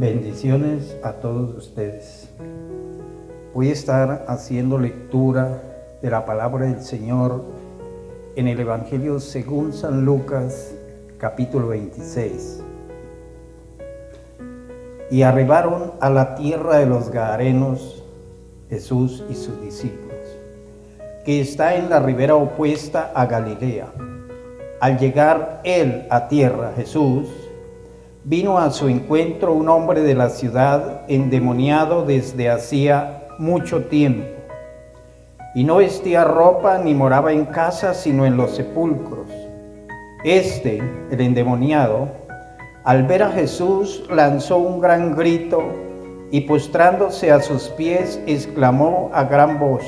Bendiciones a todos ustedes. Voy a estar haciendo lectura de la palabra del Señor en el Evangelio según San Lucas, capítulo 26. Y arribaron a la tierra de los Gadarenos Jesús y sus discípulos, que está en la ribera opuesta a Galilea. Al llegar él a tierra, Jesús, vino a su encuentro un hombre de la ciudad endemoniado desde hacía mucho tiempo, y no vestía ropa ni moraba en casa, sino en los sepulcros. El endemoniado, al ver a Jesús, lanzó un gran grito y postrándose a sus pies, exclamó a gran voz: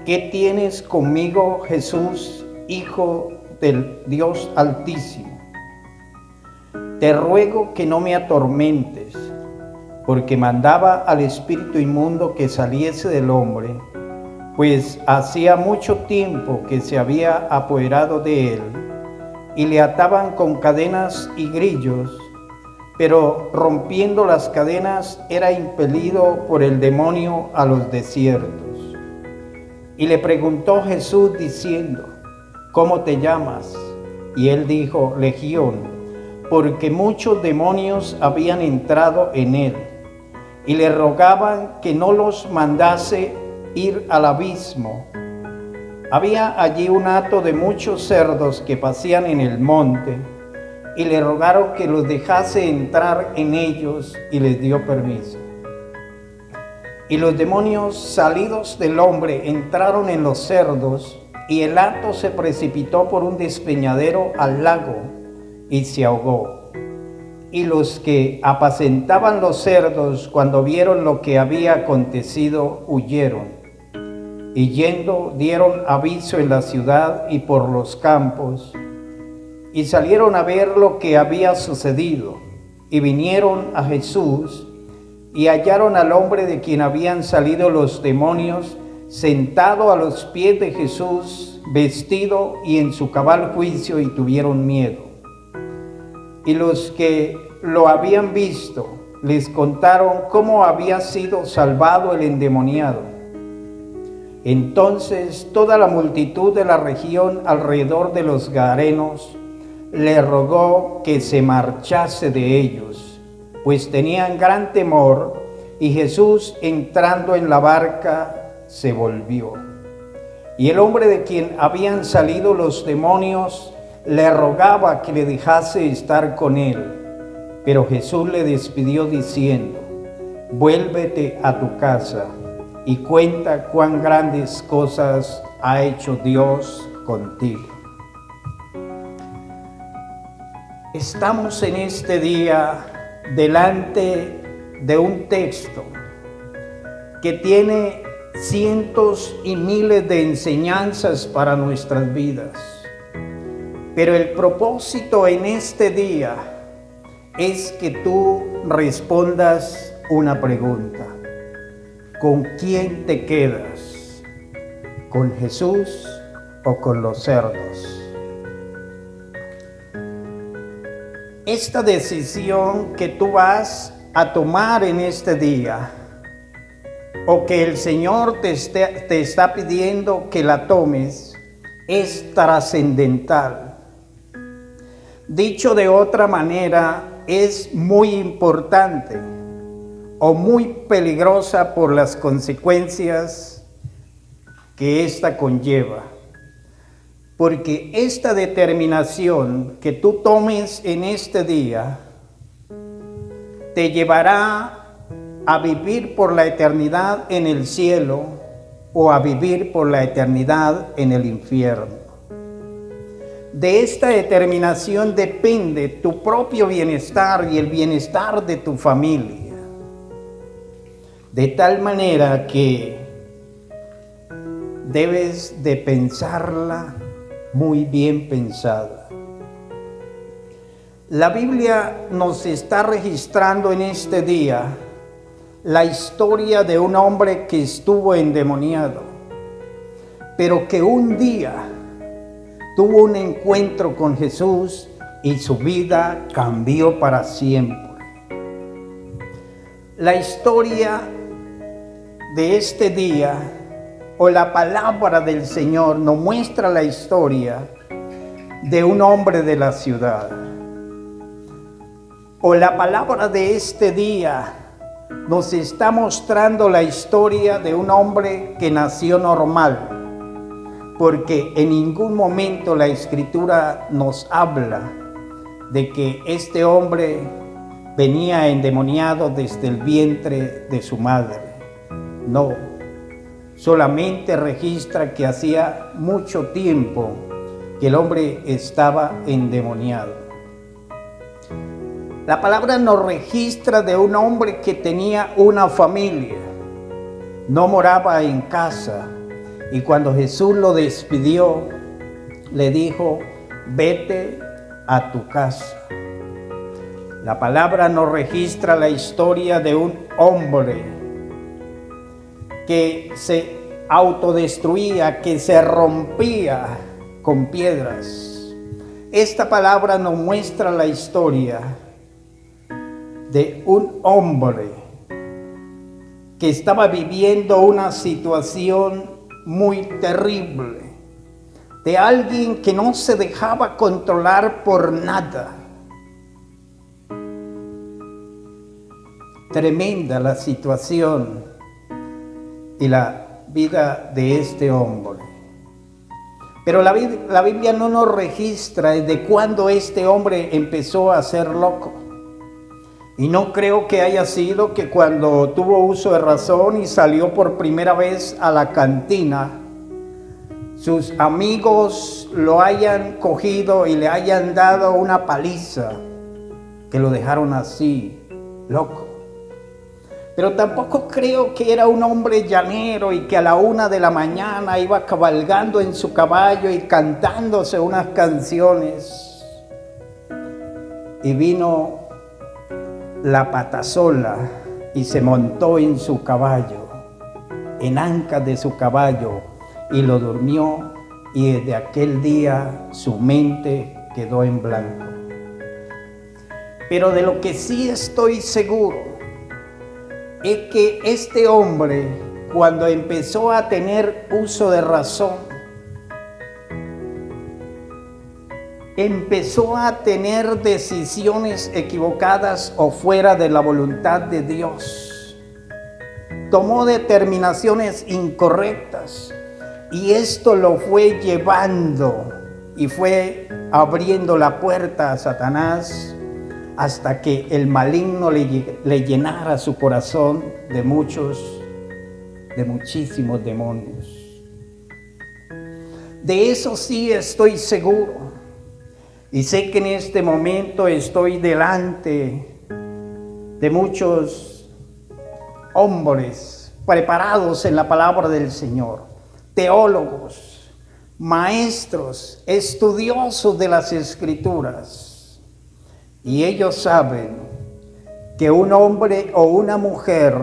¿Qué tienes conmigo, Jesús, Hijo del Dios Altísimo? Te ruego que no me atormentes, porque mandaba al espíritu inmundo que saliese del hombre, pues hacía mucho tiempo que se había apoderado de él, y le ataban con cadenas y grillos, pero rompiendo las cadenas era impelido por el demonio a los desiertos. Y le preguntó Jesús diciendo: ¿Cómo te llamas? Y él dijo: Legión, porque muchos demonios habían entrado en él, y le rogaban que no los mandase ir al abismo. Había allí un hato de muchos cerdos que pasían en el monte, y le rogaron que los dejase entrar en ellos, y les dio permiso. Y los demonios, salidos del hombre, entraron en los cerdos, y el hato se precipitó por un despeñadero al lago, y se ahogó. Y los que apacentaban los cerdos, cuando vieron lo que había acontecido, huyeron. Y yendo, dieron aviso en la ciudad y por los campos, y salieron a ver lo que había sucedido. Y vinieron a Jesús, y hallaron al hombre de quien habían salido los demonios, sentado a los pies de Jesús, vestido y en su cabal juicio, y tuvieron miedo. Y los que lo habían visto les contaron cómo había sido salvado el endemoniado. Entonces toda la multitud de la región alrededor de los Gadarenos le rogó que se marchase de ellos, pues tenían gran temor. Y Jesús, entrando en la barca, se volvió. Y el hombre de quien habían salido los demonios le rogaba que le dejase estar con él, pero Jesús le despidió diciendo: vuélvete a tu casa y cuenta cuán grandes cosas ha hecho Dios contigo. Estamos en este día delante de un texto que tiene cientos y miles de enseñanzas para nuestras vidas. Pero el propósito en este día es que tú respondas una pregunta: ¿con quién te quedas? ¿Con Jesús o con los cerdos? Esta decisión que tú vas a tomar en este día, o que el Señor te está pidiendo que la tomes, es trascendental. Dicho de otra manera, es muy importante o muy peligrosa por las consecuencias que esta conlleva. Porque esta determinación que tú tomes en este día te llevará a vivir por la eternidad en el cielo o a vivir por la eternidad en el infierno. De esta determinación depende tu propio bienestar y el bienestar de tu familia. De tal manera que debes de pensarla muy bien pensada. La Biblia nos está registrando en este día la historia de un hombre que estuvo endemoniado, pero que un día tuvo un encuentro con Jesús y su vida cambió para siempre. La historia de este día o la palabra del Señor nos muestra la historia de un hombre de la ciudad. O la palabra de este día nos está mostrando la historia de un hombre que nació normal, porque en ningún momento la Escritura nos habla de que este hombre venía endemoniado desde el vientre de su madre. No, solamente registra que hacía mucho tiempo que el hombre estaba endemoniado. La palabra nos registra de un hombre que tenía una familia, no moraba en casa, y cuando Jesús lo despidió, le dijo: vete a tu casa. La palabra nos registra la historia de un hombre que se autodestruía, que se rompía con piedras. Esta palabra nos muestra la historia de un hombre que estaba viviendo una situación muy terrible, de alguien que no se dejaba controlar por nada. Tremenda la situación y la vida de este hombre. Pero la Biblia no nos registra de cuándo este hombre empezó a ser loco. Y no creo que haya sido que cuando tuvo uso de razón y salió por primera vez a la cantina, sus amigos lo hayan cogido y le hayan dado una paliza, que lo dejaron así, loco. Pero tampoco creo que era un hombre llanero y que a la 1 de la mañana iba cabalgando en su caballo y cantándose unas canciones. Y vino la patasola y se montó en su caballo, en ancas de su caballo, y lo durmió, y desde aquel día su mente quedó en blanco. Pero de lo que sí estoy seguro es que este hombre, cuando empezó a tener uso de razón, empezó a tener decisiones equivocadas o fuera de la voluntad de Dios. Tomó determinaciones incorrectas y esto lo fue llevando y fue abriendo la puerta a Satanás hasta que el maligno le llenara su corazón de muchísimos demonios. De eso sí estoy seguro. Y sé que en este momento estoy delante de muchos hombres preparados en la palabra del Señor, teólogos, maestros, estudiosos de las Escrituras. Y ellos saben que un hombre o una mujer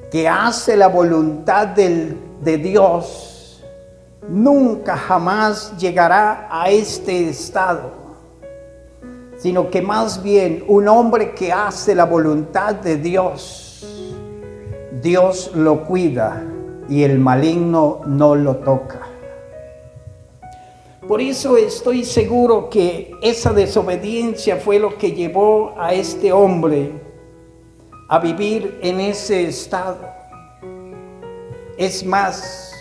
que hace la voluntad de Dios nunca jamás llegará a este estado, sino que más bien un hombre que hace la voluntad de Dios, Dios lo cuida y el maligno no lo toca. Por eso estoy seguro que esa desobediencia fue lo que llevó a este hombre a vivir en ese estado. Es más,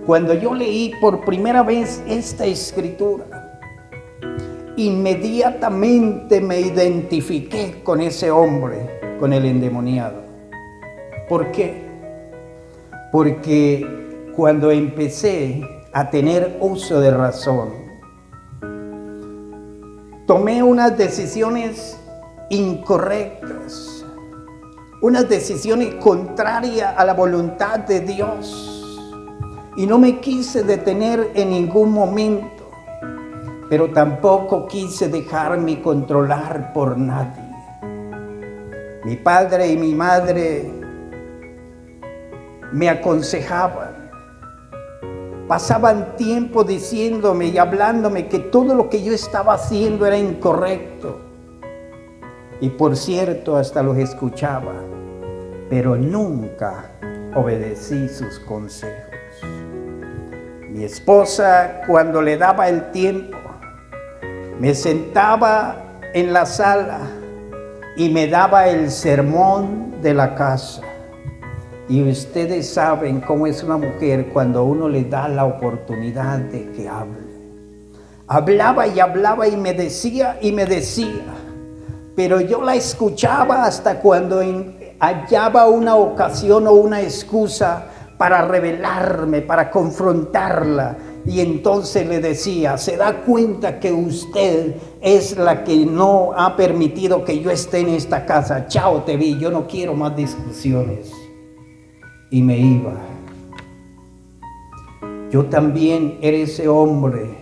cuando yo leí por primera vez esta escritura, inmediatamente me identifiqué con ese hombre, con el endemoniado. ¿Por qué? Porque cuando empecé a tener uso de razón, tomé unas decisiones incorrectas, unas decisiones contrarias a la voluntad de Dios. Y no me quise detener en ningún momento, pero tampoco quise dejarme controlar por nadie. Mi padre y mi madre me aconsejaban, pasaban tiempo diciéndome y hablándome que todo lo que yo estaba haciendo era incorrecto. Y por cierto, hasta los escuchaba, pero nunca obedecí sus consejos. Mi esposa, cuando le daba el tiempo, me sentaba en la sala y me daba el sermón de la casa. Y ustedes saben cómo es una mujer cuando uno le da la oportunidad de que hable. Hablaba y me decía, pero yo la escuchaba hasta cuando hallaba una ocasión o una excusa para rebelarme, para confrontarla. Y entonces le decía, ¿se da cuenta que usted es la que no ha permitido que yo esté en esta casa? Chao, te vi, yo no quiero más discusiones. Y me iba. Yo también era ese hombre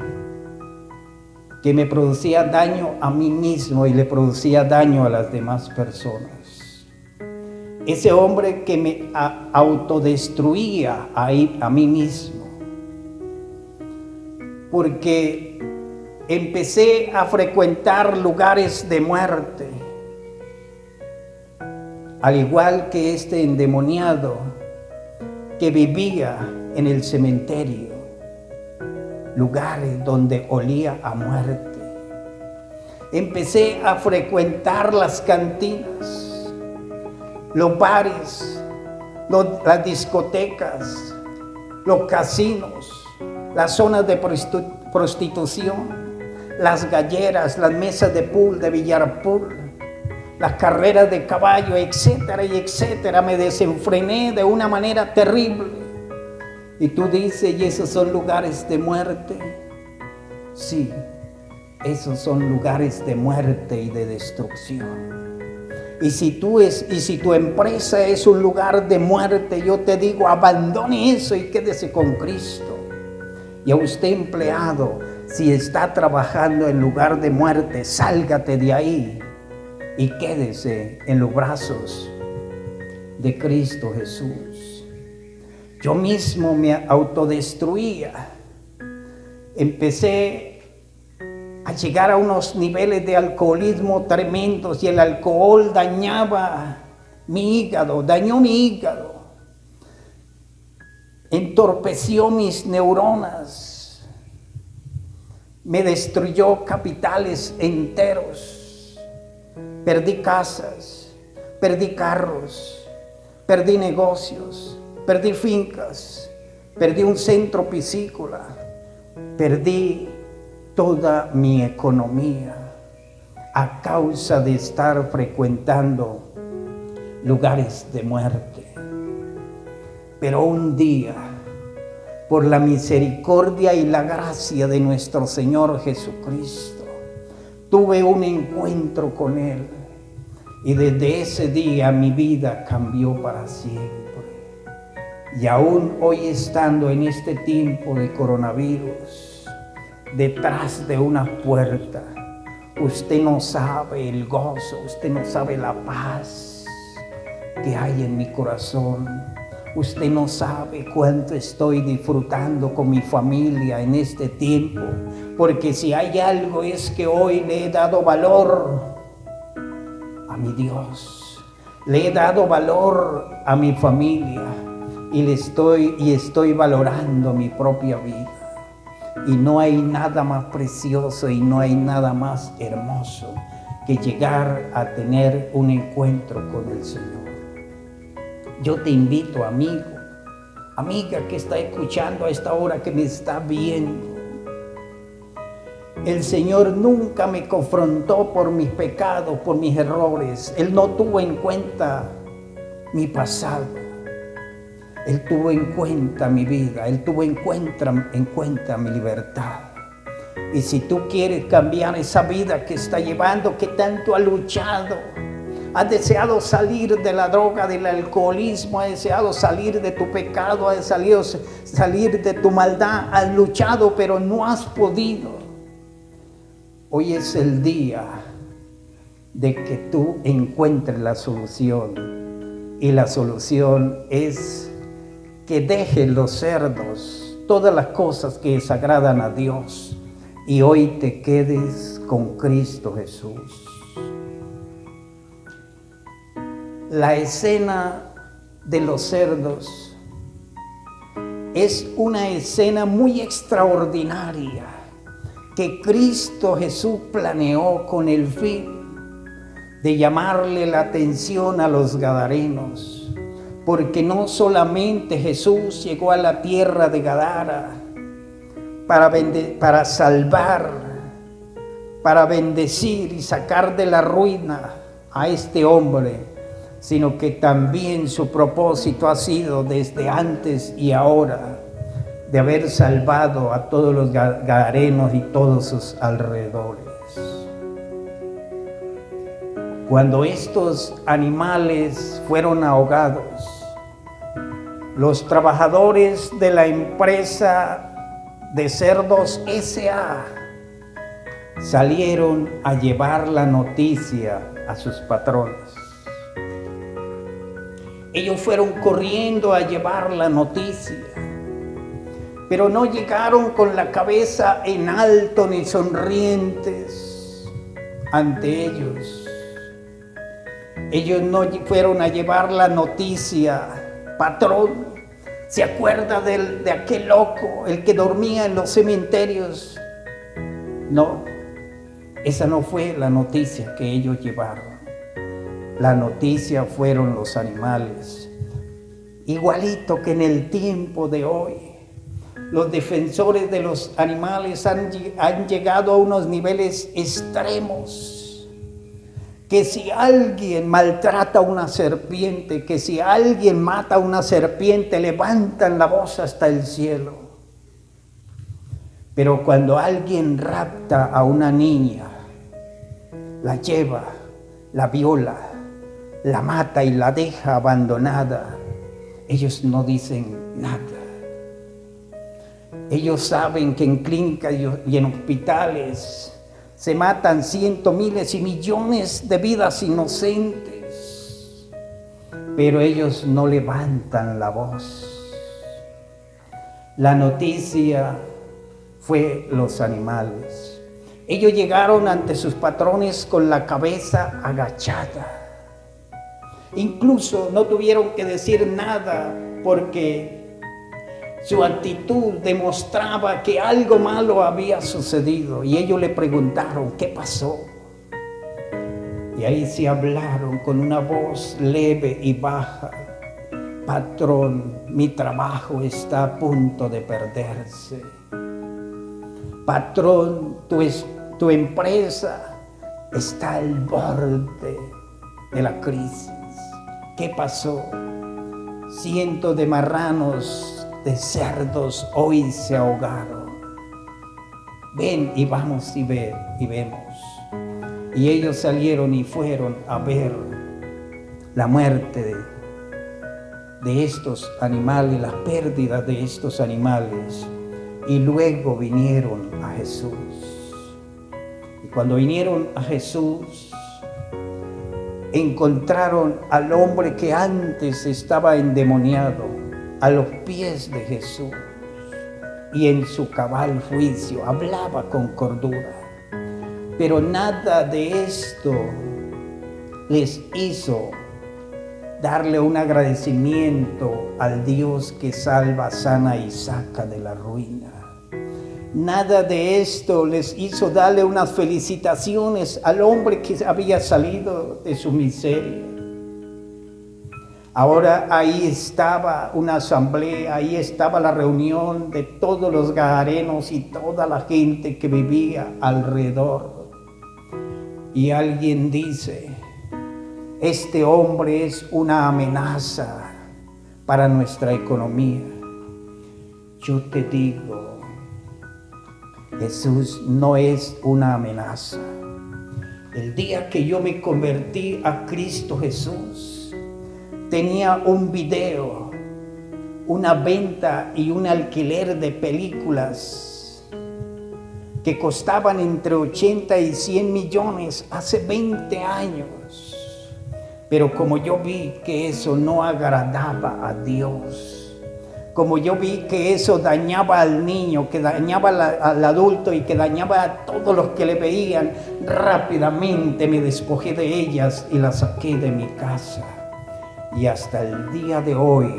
que me producía daño a mí mismo y le producía daño a las demás personas. Ese hombre que me autodestruía a mí mismo. Porque empecé a frecuentar lugares de muerte, al igual que este endemoniado que vivía en el cementerio, lugares donde olía a muerte. Empecé a frecuentar las cantinas, los bares, las discotecas, los casinos, las zonas de prostitución, las galleras, las mesas de pool, de billar pool, las carreras de caballo, etcétera y etcétera. Me desenfrené de una manera terrible. Y tú dices, ¿y esos son lugares de muerte? Sí, esos son lugares de muerte y de destrucción. Y si tu empresa es un lugar de muerte, yo te digo, abandone eso y quédese con Cristo. Y a usted, empleado, si está trabajando en lugar de muerte, sálgate de ahí y quédese en los brazos de Cristo Jesús. Yo mismo me autodestruía. Empecé a llegar a unos niveles de alcoholismo tremendos y el alcohol dañaba mi hígado, dañó mi hígado, entorpeció mis neuronas, me destruyó capitales enteros. Perdí casas, perdí carros, perdí negocios, perdí fincas, perdí un centro piscícola, perdí toda mi economía a causa de estar frecuentando lugares de muerte. Pero un día, por la misericordia y la gracia de nuestro Señor Jesucristo, tuve un encuentro con Él y desde ese día mi vida cambió para siempre. Y aún hoy, estando en este tiempo de coronavirus, detrás de una puerta, usted no sabe el gozo, usted no sabe la paz que hay en mi corazón. Usted no sabe cuánto estoy disfrutando con mi familia en este tiempo, porque si hay algo es que hoy le he dado valor a mi Dios, le he dado valor a mi familia y estoy valorando mi propia vida. Y no hay nada más precioso y no hay nada más hermoso que llegar a tener un encuentro con el Señor. Yo te invito, amigo, amiga que está escuchando a esta hora, que me está viendo. El Señor nunca me confrontó por mis pecados, por mis errores. Él no tuvo en cuenta mi pasado. Él tuvo en cuenta mi vida. Él tuvo en cuenta mi libertad. Y si tú quieres cambiar esa vida que está llevando, que tanto ha luchado, has deseado salir de la droga, del alcoholismo, has deseado salir de tu pecado, has deseado salir de tu maldad, has luchado pero no has podido. Hoy es el día de que tú encuentres la solución. Y la solución es que dejes los cerdos, todas las cosas que desagradan a Dios, y hoy te quedes con Cristo Jesús. la escena de los cerdos es una escena muy extraordinaria que Cristo Jesús planeó con el fin de llamarle la atención a los gadarenos, porque no solamente Jesús llegó a la tierra de Gadara para salvar, para bendecir y sacar de la ruina a este hombre, sino que también su propósito ha sido desde antes y ahora de haber salvado a todos los gadarenos y todos sus alrededores. Cuando estos animales fueron ahogados, los trabajadores de la empresa de cerdos S.A. salieron a llevar la noticia a sus patrones. Ellos fueron corriendo a llevar la noticia, pero no llegaron con la cabeza en alto ni sonrientes ante ellos. Ellos no fueron a llevar la noticia: patrón, ¿se acuerda de aquel loco, el que dormía en los cementerios? No, esa no fue la noticia que ellos llevaron. La noticia fueron los animales. Igualito que en el tiempo de hoy, los defensores de los animales han llegado a unos niveles extremos. Que si alguien maltrata a una serpiente, que si alguien mata a una serpiente, levantan la voz hasta el cielo. Pero cuando alguien rapta a una niña, la lleva, la viola, la mata y la deja abandonada, ellos no dicen nada. Ellos saben que en clínicas y en hospitales se matan cientos, miles y millones de vidas inocentes, pero ellos no levantan la voz. La noticia fue los animales. Ellos llegaron ante sus patrones con la cabeza agachada. Incluso no tuvieron que decir nada porque su actitud demostraba que algo malo había sucedido. Y ellos le preguntaron: ¿qué pasó? Y ahí se hablaron con una voz leve y baja: patrón, mi trabajo está a punto de perderse. Patrón, tu empresa está al borde de la crisis. ¿Qué pasó? Cientos de marranos, de cerdos hoy se ahogaron. Ven y vamos y vemos. Y ellos salieron y fueron a ver la muerte de estos animales, la pérdida de estos animales. Y luego vinieron a Jesús. Y cuando vinieron a Jesús, encontraron al hombre que antes estaba endemoniado a los pies de Jesús, y en su cabal juicio hablaba con cordura. Pero nada de esto les hizo darle un agradecimiento al Dios que salva, sana y saca de la ruina. Nada de esto les hizo darle unas felicitaciones al hombre que había salido de su miseria. Ahora ahí estaba una asamblea, ahí estaba la reunión de todos los gadarenos y toda la gente que vivía alrededor. Y alguien dice: este hombre es una amenaza para nuestra economía. Yo te digo, Jesús no es una amenaza. El día que yo me convertí a Cristo Jesús, tenía un video, una venta y un alquiler de películas que costaban entre 80 y 100 millones hace 20 años. Pero como yo vi que eso no agradaba a Dios, como yo vi que eso dañaba al niño, que dañaba al adulto y que dañaba a todos los que le veían, rápidamente me despojé de ellas y las saqué de mi casa. Y hasta el día de hoy,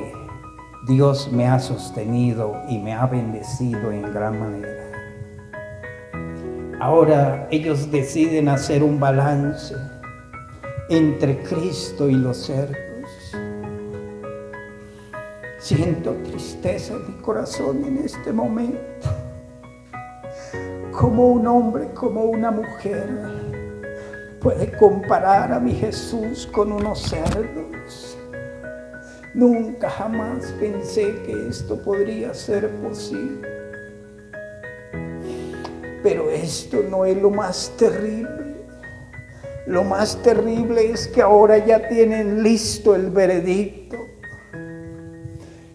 Dios me ha sostenido y me ha bendecido en gran manera. Ahora ellos deciden hacer un balance entre Cristo y los cerdos. Siento tristeza en mi corazón en este momento. Como un hombre, como una mujer puede comparar a mi Jesús con unos cerdos. Nunca jamás pensé que esto podría ser posible. Pero esto no es lo más terrible. Lo más terrible es que ahora ya tienen listo el veredicto.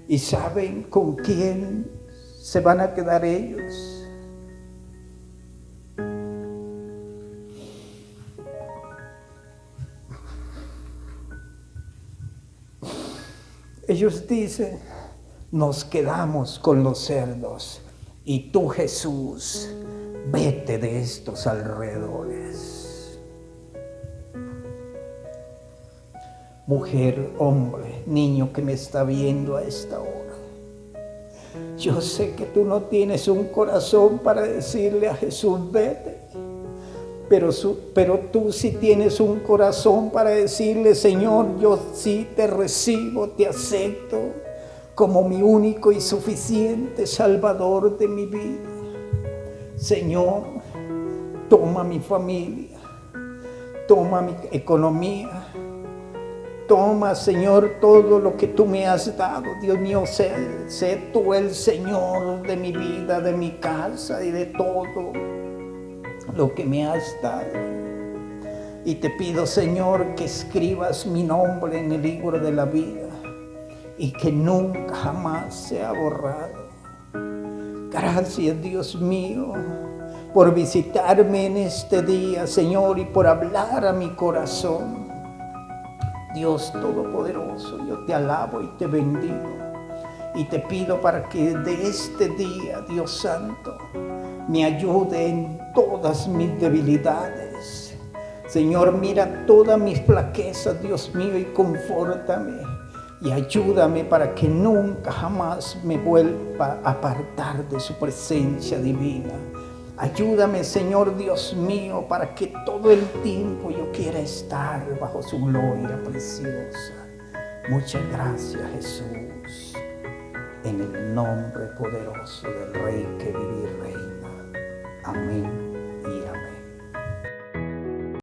¿Y saben con quién se van a quedar ellos? Ellos dicen, nos quedamos con los cerdos y tú, Jesús, vete de estos alrededores. Mujer, hombre, niño que me está viendo a esta hora, yo sé que tú no tienes un corazón para decirle a Jesús, vete. Pero tú sí tienes un corazón para decirle, Señor, yo sí te recibo, te acepto como mi único y suficiente Salvador de mi vida. Señor, toma mi familia, toma mi economía, toma, Señor, todo lo que tú me has dado. Dios mío, sé tú el Señor de mi vida, de mi casa y de todo lo que me has dado. Y te pido, Señor, que escribas mi nombre en el libro de la vida y que nunca jamás sea borrado. Gracias, Dios mío, por visitarme en este día, Señor, y por hablar a mi corazón. Dios Todopoderoso, yo te alabo y te bendigo. Y te pido para que de este día, Dios Santo, me ayude en todas mis debilidades. Señor, mira todas mis flaquezas, Dios mío, y confórtame. Y ayúdame para que nunca jamás me vuelva a apartar de su presencia divina. Ayúdame, Señor Dios mío, para que todo el tiempo yo quiera estar bajo su gloria preciosa. Muchas gracias, Jesús. En el nombre poderoso del Rey que vive y reina. Amén.